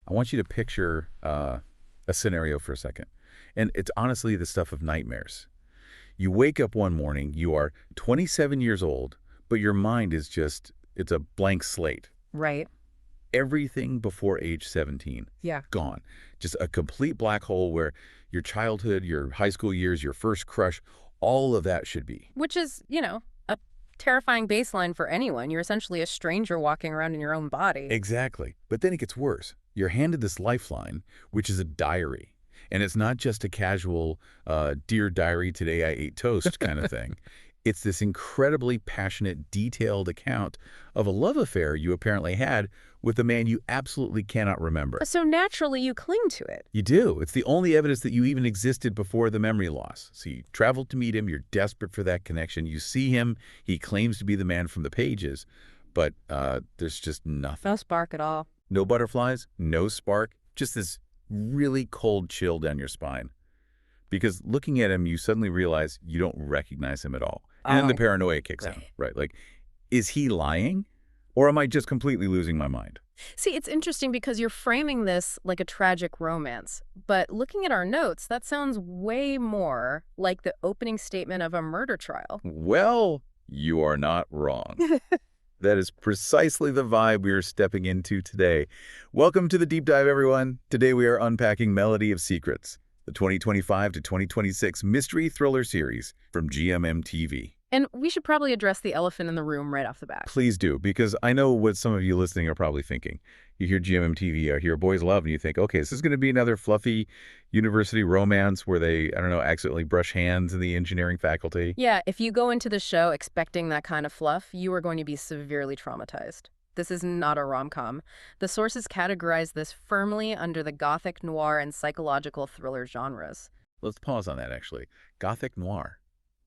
I want you to picture a scenario for a second. And it's honestly the stuff of nightmares. You wake up one morning, you are 27 years old, but your mind is just, it's a blank slate. Right. Everything before age 17. Yeah. Gone. Just a complete black hole where your childhood, your high school years, your first crush, all of that should be. Which is, a terrifying baseline for anyone. You're essentially a stranger walking around in your own body. Exactly. But then it gets worse. You're handed this lifeline, which is a diary. And it's not just a casual, dear diary, today I ate toast kind of thing. It's this incredibly passionate, detailed account of a love affair you apparently had with a man you absolutely cannot remember. So naturally you cling to it. You do. It's the only evidence that you even existed before the memory loss. So you traveled to meet him. You're desperate for that connection. You see him. He claims to be the man from the pages. But there's just nothing. No spark at all. No butterflies, no spark, just this really cold chill down your spine. Because looking at him, you suddenly realize you don't recognize him at all. And then the paranoia kicks in, right? Like, is he lying? Or am I just completely losing my mind? See, it's interesting because you're framing this like a tragic romance. But looking at our notes, that sounds way more like the opening statement of a murder trial. Well, you are not wrong. That is precisely the vibe we are stepping into today. Welcome to the Deep Dive, everyone. Today we are unpacking Melody of Secrets, the 2025 to 2026 mystery thriller series from GMMTV. And we should probably address the elephant in the room right off the bat. Please do, because I know what some of you listening are probably thinking. You hear GMMTV, or hear Boys Love, and you think, okay, is this going to be another fluffy university romance where they, I don't know, accidentally brush hands in the engineering faculty? Yeah, if you go into the show expecting that kind of fluff, you are going to be severely traumatized. This is not a rom-com. The sources categorize this firmly under the gothic noir and psychological thriller genres. Let's pause on that, actually. Gothic noir.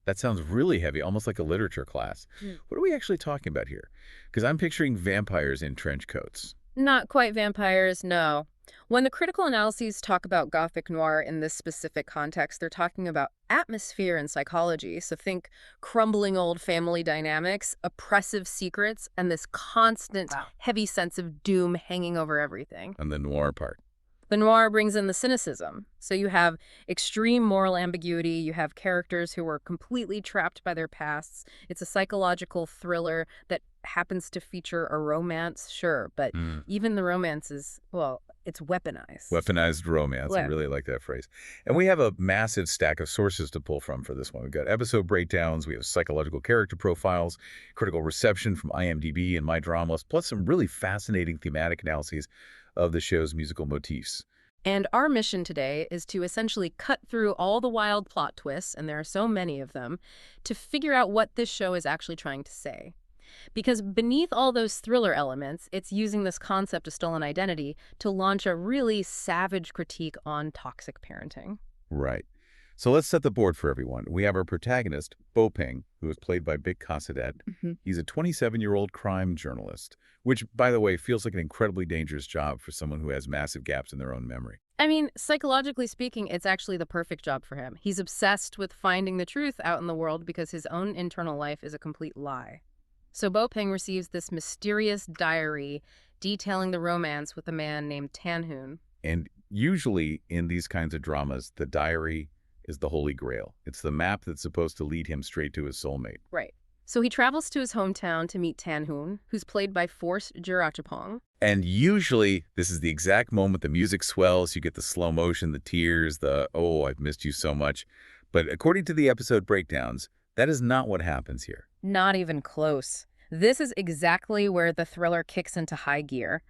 That sounds really heavy, almost like a literature class. What are we actually talking about here? Because I'm picturing vampires in trench coats. Not quite vampires, no. When the critical analyses talk about Gothic noir in this specific context, they're talking about atmosphere and psychology. So think crumbling old family dynamics, oppressive secrets, and this constant, heavy sense of doom hanging over everything. And the noir part. The noir brings in the cynicism. So you have extreme moral ambiguity. You have characters who are completely trapped by their pasts. It's a psychological thriller that happens to feature a romance, sure, but even the romance is, well, it's weaponized. Weaponized romance. I really like that phrase. And we have a massive stack of sources to pull from for this one. We've got episode breakdowns, we have psychological character profiles, critical reception from IMDb and My Dramalist, plus some really fascinating thematic analyses of the show's musical motifs. And our mission today is to essentially cut through all the wild plot twists, and there are so many of them, to figure out what this show is actually trying to say. Because beneath all those thriller elements, it's using this concept of stolen identity to launch a really savage critique on toxic parenting. Right. So let's set the board for everyone. We have our protagonist, Botphleng, who is played by Kasidet. He's a 27-year-old crime journalist, which, by the way, feels like an incredibly dangerous job for someone who has massive gaps in their own memory. I mean, psychologically speaking, it's actually the perfect job for him. He's obsessed with finding the truth out in the world because his own internal life is a complete lie. So Botphleng receives this mysterious diary detailing the romance with a man named Tankhun. And usually in these kinds of dramas, the diary is the holy grail. It's the map that's supposed to lead him straight to his soulmate. Right. So he travels to his hometown to meet Tankhun, who's played by Jiratchapong. And usually this is the exact moment the music swells, you get the slow motion, the tears, the, oh, I've missed you so much. But according to the episode breakdowns, that is not what happens here. Not even close. This is exactly where the thriller kicks into high gear.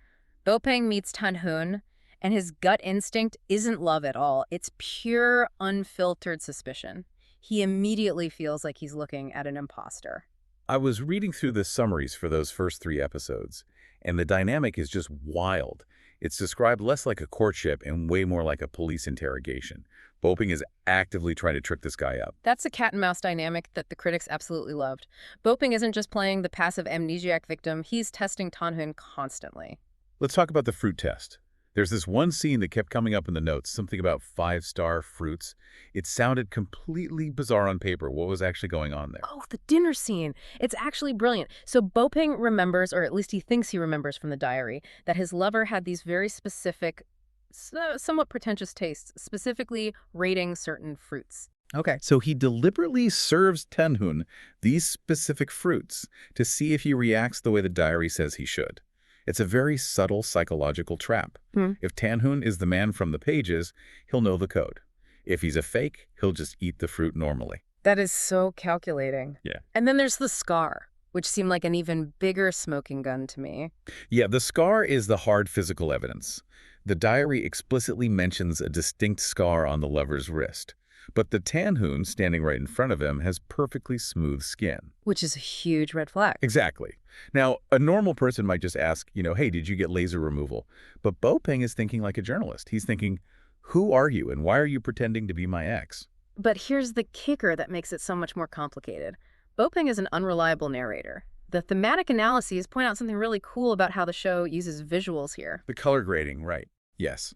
Botphleng meets Tankhun, and his gut instinct isn't love at all. It's pure, unfiltered suspicion. He immediately feels like he's looking at an imposter. I was reading through the summaries for those first 3 episodes, and the dynamic is just wild. It's described less like a courtship and way more like a police interrogation. Botphleng is actively trying to trick this guy up. That's a cat-and-mouse dynamic that the critics absolutely loved. Botphleng isn't just playing the passive amnesiac victim, he's testing Tankhun constantly. Let's talk about the fruit test. There's this one scene that kept coming up in the notes, something about five-star fruits. It sounded completely bizarre on paper. What was actually going on there? Oh, the dinner scene. It's actually brilliant. So Bopeng remembers, or at least he thinks he remembers from the diary, that his lover had these very specific, somewhat pretentious tastes, specifically rating certain fruits. Okay. So he deliberately serves Tankhun these specific fruits to see if he reacts the way the diary says he should. It's a very subtle psychological trap. If Tankhun is the man from the pages, he'll know the code. If he's a fake, he'll just eat the fruit normally. That is so calculating. Yeah. And then there's the scar, which seemed like an even bigger smoking gun to me. Yeah, the scar is the hard physical evidence. The diary explicitly mentions a distinct scar on the lover's wrist. But the Tankhun standing right in front of him has perfectly smooth skin. Which is a huge red flag. Exactly. Now, a normal person might just ask, hey, did you get laser removal? But Bopeng is thinking like a journalist. He's thinking, who are you and why are you pretending to be my ex? But here's the kicker that makes it so much more complicated. Bopeng is an unreliable narrator. The thematic analyses point out something really cool about how the show uses visuals here. The color grading, right. Yes.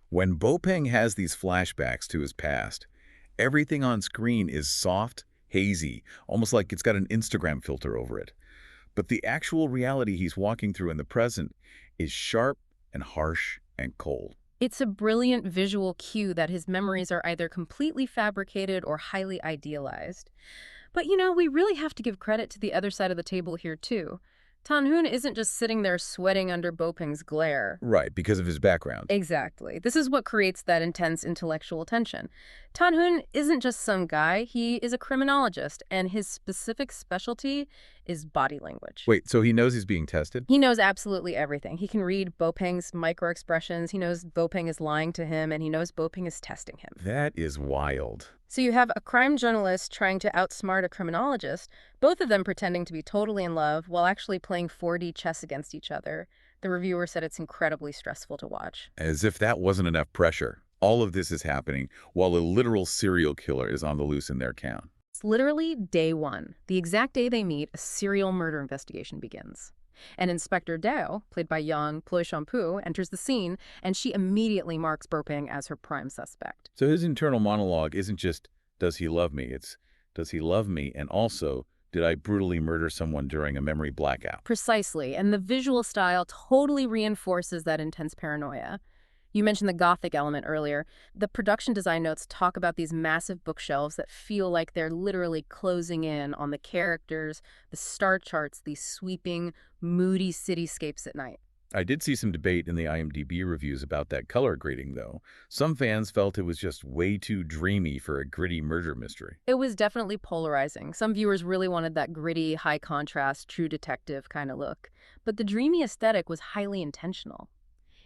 When Bopeng has these flashbacks to his past, everything on screen is soft, hazy, almost like it's got an Instagram filter over it. But the actual reality he's walking through in the present is sharp and harsh and cold. It's a brilliant visual cue that his memories are either completely fabricated or highly idealized. But we really have to give credit to the other side of the table here too. Tankhun isn't just sitting there sweating under Bopeng's glare. Right, because of his background. Exactly. This is what creates that intense intellectual tension. Tankhun isn't just some guy, he is a criminologist, and his specific specialty is body language. Wait, so he knows he's being tested? He knows absolutely everything. He can read Bopeng's microexpressions, he knows Bopeng is lying to him, and he knows Bopeng is testing him. That is wild. So you have a crime journalist trying to outsmart a criminologist, both of them pretending to be totally in love while actually playing 4D chess against each other. The reviewer said it's incredibly stressful to watch. As if that wasn't enough pressure. All of this is happening while a literal serial killer is on the loose in their town. It's literally day one. The exact day they meet, a serial murder investigation begins. And Inspector Dao, played by Yang Ploi-Shampoo, enters the scene, and she immediately marks Bopeng as her prime suspect. So his internal monologue isn't just, does he love me? It's, does he love me? And also, did I brutally murder someone during a memory blackout? Precisely, and the visual style totally reinforces that intense paranoia. You mentioned the Gothic element earlier. The production design notes talk about these massive bookshelves that feel like they're literally closing in on the characters, the star charts, these sweeping, moody cityscapes at night. I did see some debate in the IMDb reviews about that color grading, though. Some fans felt it was just way too dreamy for a gritty murder mystery. It was definitely polarizing. Some viewers really wanted that gritty, high-contrast, true detective kind of look. But the dreamy aesthetic was highly intentional.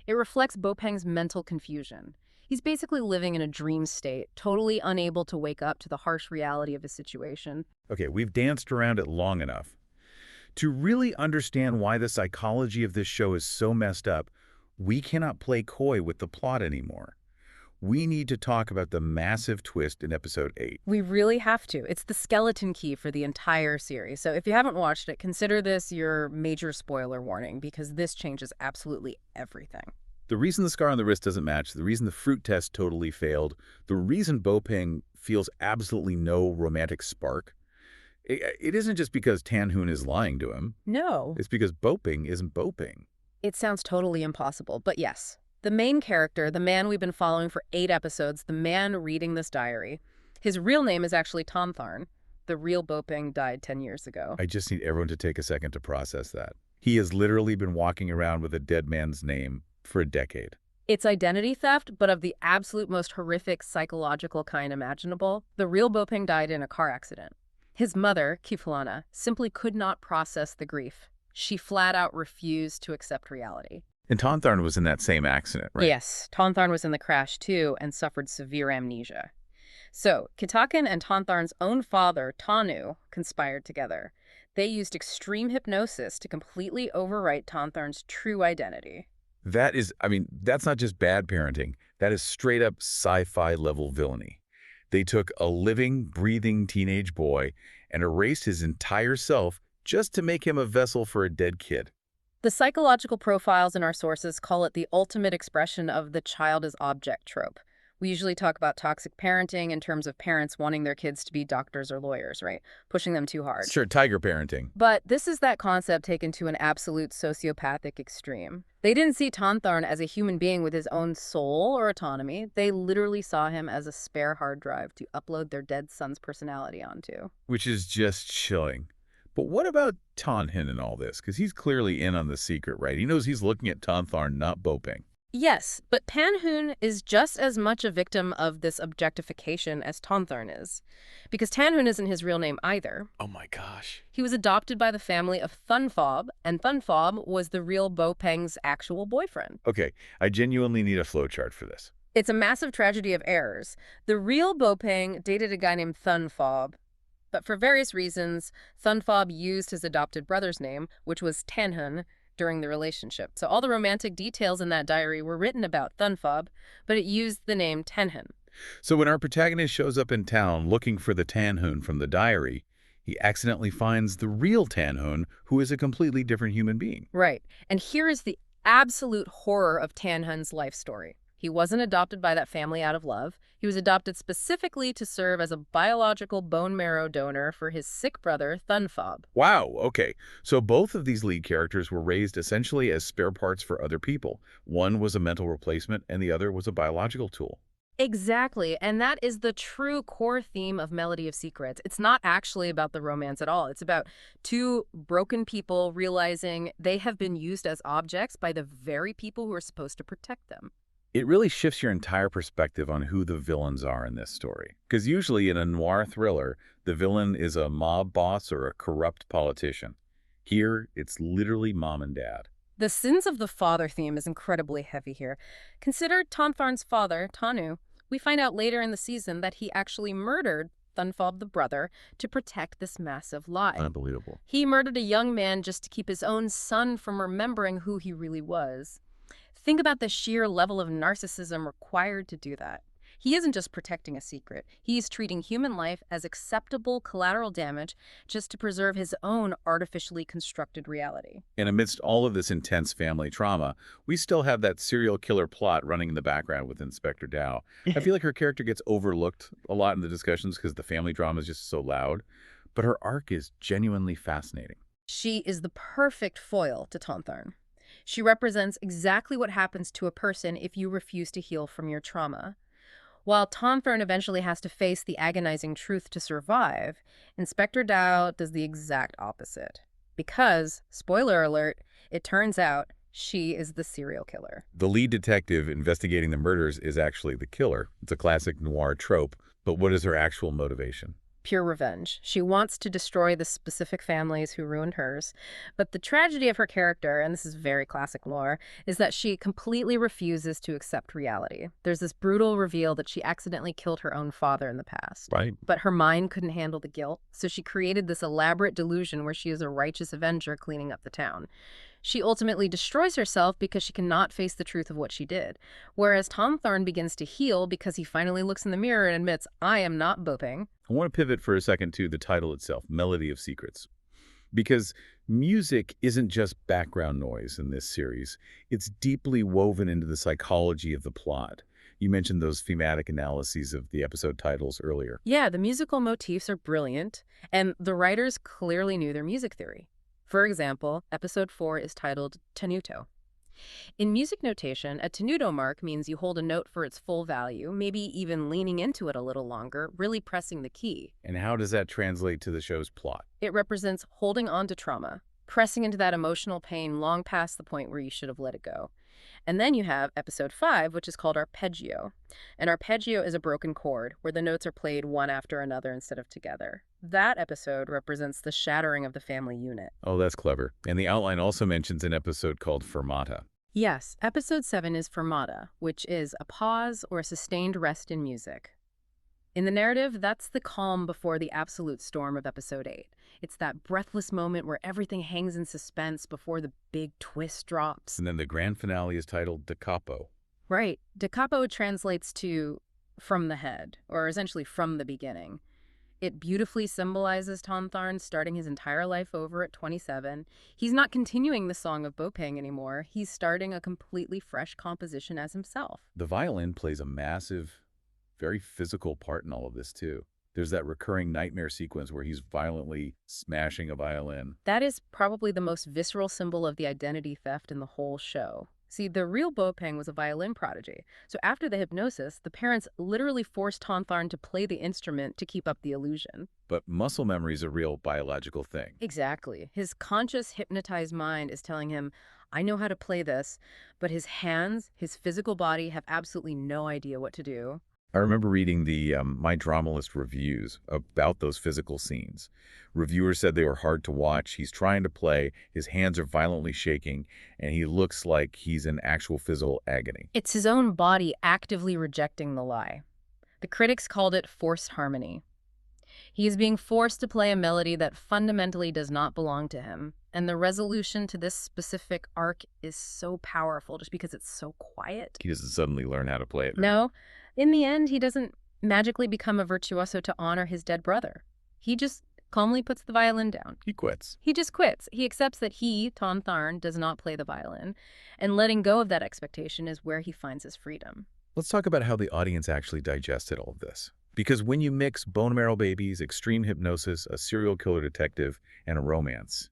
It reflects Bopeng's mental confusion. He's basically living in a dream state, totally unable to wake up to the harsh reality of his situation. Okay, we've danced around it long enough. To really understand why the psychology of this show is so messed up, we cannot play coy with the plot anymore. We need to talk about the massive twist in episode 8. We really have to. It's the skeleton key for the entire series. So if you haven't watched it, consider this your major spoiler warning, because this changes absolutely everything. The reason the scar on the wrist doesn't match, the reason the fruit test totally failed, the reason Bopeng feels absolutely no romantic spark, it isn't just because Tankhun is lying to him. No. It's because Bopeng isn't Bopeng. It sounds totally impossible, but yes. The main character, the man we've been following for 8 episodes, the man reading this diary, his real name is actually Tankhun. The real Bopeng died 10 years ago. I just need everyone to take a second to process that. He has literally been walking around with a dead man's name for a decade. It's identity theft, but of the absolute most horrific psychological kind imaginable. The real Bopeng died in a car accident. His mother, Kifalana, simply could not process the grief. She flat out refused to accept reality. And Tankhun was in that same accident, right? Yes, Tankhun was in the crash too and suffered severe amnesia. So, Kitakan and Tanthun's own father, Tanu, conspired together. They used extreme hypnosis to completely overwrite Tanthun's true identity. That is, that's not just bad parenting. That is straight up sci-fi level villainy. They took a living, breathing teenage boy and erased his entire self just to make him a vessel for a dead kid. The psychological profiles in our sources call it the ultimate expression of the child as object trope. We usually talk about toxic parenting in terms of parents wanting their kids to be doctors or lawyers, right? Pushing them too hard. Sure, tiger parenting. But this is that concept taken to an absolute sociopathic extreme. They didn't see Tantharn as a human being with his own soul or autonomy. They literally saw him as a spare hard drive to upload their dead son's personality onto. Which is just chilling. But what about Tankhun in all this? Because he's clearly in on the secret, right? He knows he's looking at Tantharn, not Bopeng. Yes, but Tankhun is just as much a victim of this objectification as Tantharn is. Because Tankhun isn't his real name either. Oh my gosh. He was adopted by the family of Thunfob, and Thunfob was the real Bopeng's actual boyfriend. Okay, I genuinely need a flowchart for this. It's a massive tragedy of errors. The real Bopeng dated a guy named Thunfob, but for various reasons, Thunfob used his adopted brother's name, which was Tankhun, during the relationship. So all the romantic details in that diary were written about Thunfob, but it used the name Tankhun. So when our protagonist shows up in town looking for the Tankhun from the diary, he accidentally finds the real Tankhun, who is a completely different human being. Right. And here is the absolute horror of Tankhun's life story. He wasn't adopted by that family out of love. He was adopted specifically to serve as a biological bone marrow donor for his sick brother, Thunfob. Wow, okay. So both of these lead characters were raised essentially as spare parts for other people. One was a mental replacement and the other was a biological tool. Exactly, and that is the true core theme of Melody of Secrets. It's not actually about the romance at all. It's about two broken people realizing they have been used as objects by the very people who are supposed to protect them. It really shifts your entire perspective on who the villains are in this story. Because usually in a noir thriller, the villain is a mob boss or a corrupt politician. Here, it's literally mom and dad. The sins of the father theme is incredibly heavy here. Consider Tantharn's father, Tanu. We find out later in the season that he actually murdered Thunfob the brother to protect this massive lie. Unbelievable. He murdered a young man just to keep his own son from remembering who he really was. Think about the sheer level of narcissism required to do that. He isn't just protecting a secret. He's treating human life as acceptable collateral damage just to preserve his own artificially constructed reality. And amidst all of this intense family trauma, we still have that serial killer plot running in the background with Inspector Dow. I feel like her character gets overlooked a lot in the discussions because the family drama is just so loud, but her arc is genuinely fascinating. She is the perfect foil to Tantharn. She represents exactly what happens to a person if you refuse to heal from your trauma. While Tantharn eventually has to face the agonizing truth to survive, Inspector Dow does the exact opposite. Because, spoiler alert, it turns out she is the serial killer. The lead detective investigating the murders is actually the killer. It's a classic noir trope, but what is her actual motivation? Pure revenge. She wants to destroy the specific families who ruined hers. But the tragedy of her character, and this is very classic lore, is that she completely refuses to accept reality. There's this brutal reveal that she accidentally killed her own father in the past. Right. But her mind couldn't handle the guilt, so she created this elaborate delusion where she is a righteous avenger cleaning up the town. She ultimately destroys herself because she cannot face the truth of what she did. Whereas Tantharn begins to heal because he finally looks in the mirror and admits, I am not Bopeng. I want to pivot for a second to the title itself, Melody of Secrets. Because music isn't just background noise in this series. It's deeply woven into the psychology of the plot. You mentioned those thematic analyses of the episode titles earlier. Yeah, the musical motifs are brilliant, and the writers clearly knew their music theory. For example, episode 4 is titled Tenuto. In music notation, a tenuto mark means you hold a note for its full value, maybe even leaning into it a little longer, really pressing the key. And how does that translate to the show's plot? It represents holding on to trauma, pressing into that emotional pain long past the point where you should have let it go. And then you have episode 5, which is called arpeggio. An arpeggio is a broken chord where the notes are played one after another instead of together. That episode represents the shattering of the family unit. Oh, that's clever. And the outline also mentions an episode called fermata. Yes, episode 7 is fermata, which is a pause or a sustained rest in music. In the narrative, that's the calm before the absolute storm of episode 8. It's that breathless moment where everything hangs in suspense before the big twist drops. And then the grand finale is titled Da Capo. Right. Da capo translates to from the head, or essentially from the beginning. It beautifully symbolizes Tantharn starting his entire life over at 27. He's not continuing the Song of Bopeng anymore. He's starting a completely fresh composition as himself. The violin plays a massive, very physical part in all of this, too. There's that recurring nightmare sequence where he's violently smashing a violin. That is probably the most visceral symbol of the identity theft in the whole show. See, the real Bopeng was a violin prodigy. So after the hypnosis, the parents literally forced Tantharn to play the instrument to keep up the illusion. But muscle memory is a real biological thing. Exactly. His conscious, hypnotized mind is telling him, I know how to play this, but his hands, his physical body have absolutely no idea what to do. I remember reading the My Dramalist reviews about those physical scenes. Reviewers said they were hard to watch. He's trying to play, his hands are violently shaking, and he looks like he's in actual physical agony. It's his own body actively rejecting the lie. The critics called it forced harmony. He is being forced to play a melody that fundamentally does not belong to him. And the resolution to this specific arc is so powerful just because it's so quiet. He doesn't suddenly learn how to play it. No, in the end, he doesn't magically become a virtuoso to honor his dead brother. He just calmly puts the violin down. He quits. He just quits. He accepts that he, Tantharn, does not play the violin. And letting go of that expectation is where he finds his freedom. Let's talk about how the audience actually digested all of this. Because when you mix bone marrow babies, extreme hypnosis, a serial killer detective, and a romance,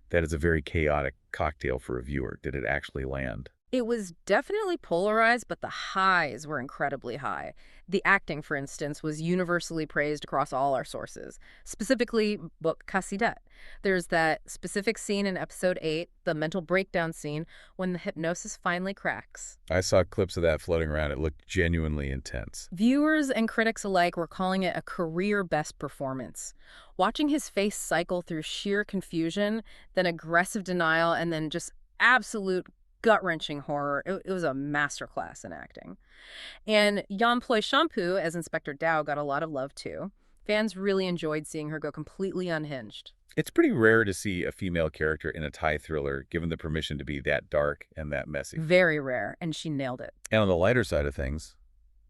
that is a very chaotic cocktail for a viewer. Did it actually land? It was definitely polarized, but the highs were incredibly high. The acting, for instance, was universally praised across all our sources, specifically book Kasidet. There's that specific scene in episode 8, the mental breakdown scene, when the hypnosis finally cracks. I saw clips of that floating around. It looked genuinely intense. Viewers and critics alike were calling it a career best performance. Watching his face cycle through sheer confusion, then aggressive denial, and then just absolute gut-wrenching horror. It was a masterclass in acting. And Yan Ploy Shampoo as Inspector Dao got a lot of love, too. Fans really enjoyed seeing her go completely unhinged. It's pretty rare to see a female character in a Thai thriller given the permission to be that dark and that messy. Very rare, and she nailed it. And on the lighter side of things,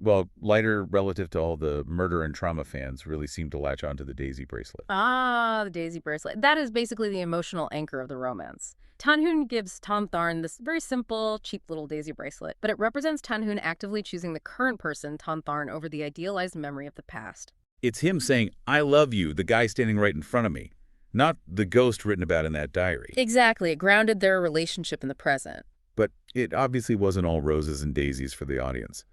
well, lighter relative to all the murder and trauma fans really seem to latch onto the Daisy bracelet. Ah, the Daisy bracelet. That is basically the emotional anchor of the romance. Tankhun gives Tantharn this very simple, cheap little daisy bracelet, but it represents Tankhun actively choosing the current person, Tantharn, over the idealized memory of the past. It's him saying, I love you, the guy standing right in front of me, not the ghost written about in that diary. Exactly. It grounded their relationship in the present. But it obviously wasn't all roses and daisies for the audience.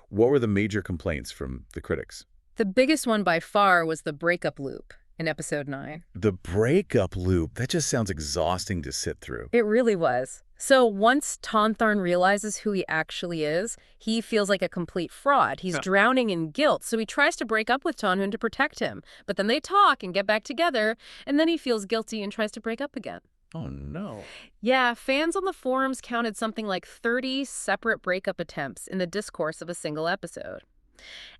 What were the major complaints from the critics? The biggest one by far was the breakup loop in episode 9. The breakup loop, that just sounds exhausting to sit through. It really was. So once Tantharn realizes who he actually is, he feels like a complete fraud. He's drowning in guilt, so he tries to break up with Tankhun to protect him. But then they talk and get back together, and then he feels guilty and tries to break up again. Oh, no. Yeah, fans on the forums counted something like 30 separate breakup attempts in the discourse of a single episode.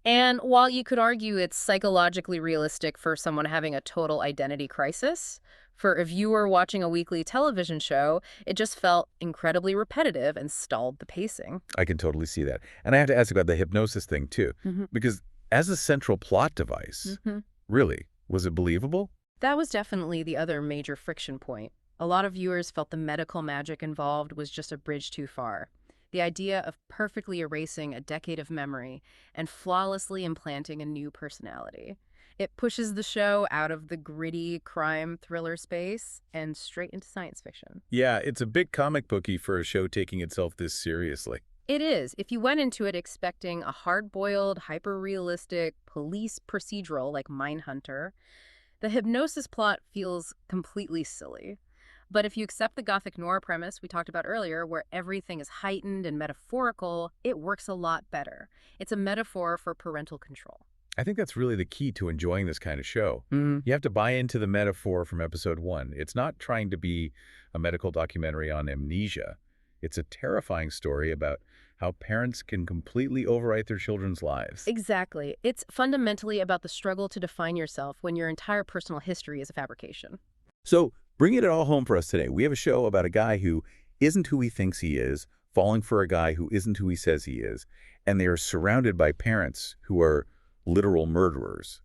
And while you could argue it's psychologically realistic for someone having a total identity crisis, for a viewer watching a weekly television show, it just felt incredibly repetitive and stalled the pacing. I can totally see that. And I have to ask about the hypnosis thing, too, because as a central plot device, really, was it believable? That was definitely the other major friction point. A lot of viewers felt the medical magic involved was just a bridge too far. The idea of perfectly erasing a decade of memory and flawlessly implanting a new personality. It pushes the show out of the gritty crime thriller space and straight into science fiction. Yeah, it's a bit comic booky for a show taking itself this seriously. It is. If you went into it expecting a hard-boiled, hyper-realistic police procedural like Mindhunter, the hypnosis plot feels completely silly. But if you accept the Gothic noir premise we talked about earlier, where everything is heightened and metaphorical, it works a lot better. It's a metaphor for parental control. I think that's really the key to enjoying this kind of show. You have to buy into the metaphor from episode 1. It's not trying to be a medical documentary on amnesia. It's a terrifying story about how parents can completely overwrite their children's lives. Exactly. It's fundamentally about the struggle to define yourself when your entire personal history is a fabrication. So, bringing it all home for us today, we have a show about a guy who isn't who he thinks he is, falling for a guy who isn't who he says he is, and they are surrounded by parents who are literal murderers.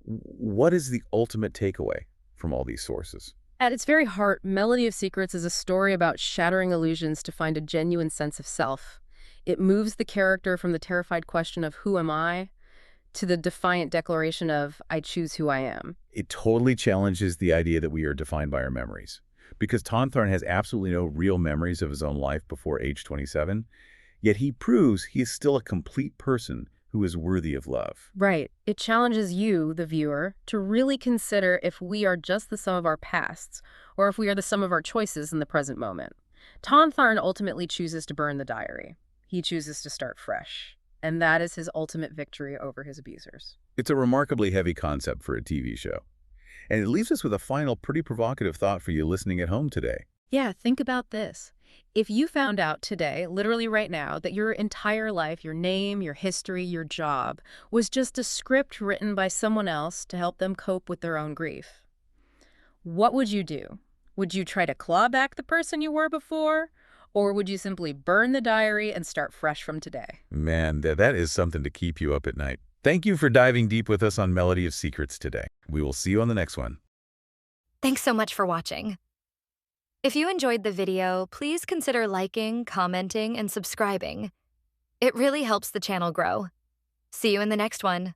What is the ultimate takeaway from all these sources? At its very heart, Melody of Secrets is a story about shattering illusions to find a genuine sense of self. It moves the character from the terrified question of who am I to the defiant declaration of I choose who I am. It totally challenges the idea that we are defined by our memories. Because Tankhun has absolutely no real memories of his own life before age 27, yet he proves he is still a complete person who is worthy of love. Right. It challenges you, the viewer, to really consider if we are just the sum of our pasts or if we are the sum of our choices in the present moment. Tankhun ultimately chooses to burn the diary. He chooses to start fresh. And that is his ultimate victory over his abusers. It's a remarkably heavy concept for a TV show. And it leaves us with a final, pretty provocative thought for you listening at home today. Yeah, think about this. If you found out today, literally right now, that your entire life, your name, your history, your job, was just a script written by someone else to help them cope with their own grief, what would you do? Would you try to claw back the person you were before? Or would you simply burn the diary and start fresh from today? Man, that is something to keep you up at night. Thank you for diving deep with us on Melody of Secrets today. We will see you on the next one. Thanks so much for watching. If you enjoyed the video, please consider liking, commenting, and subscribing. It really helps the channel grow. See you in the next one.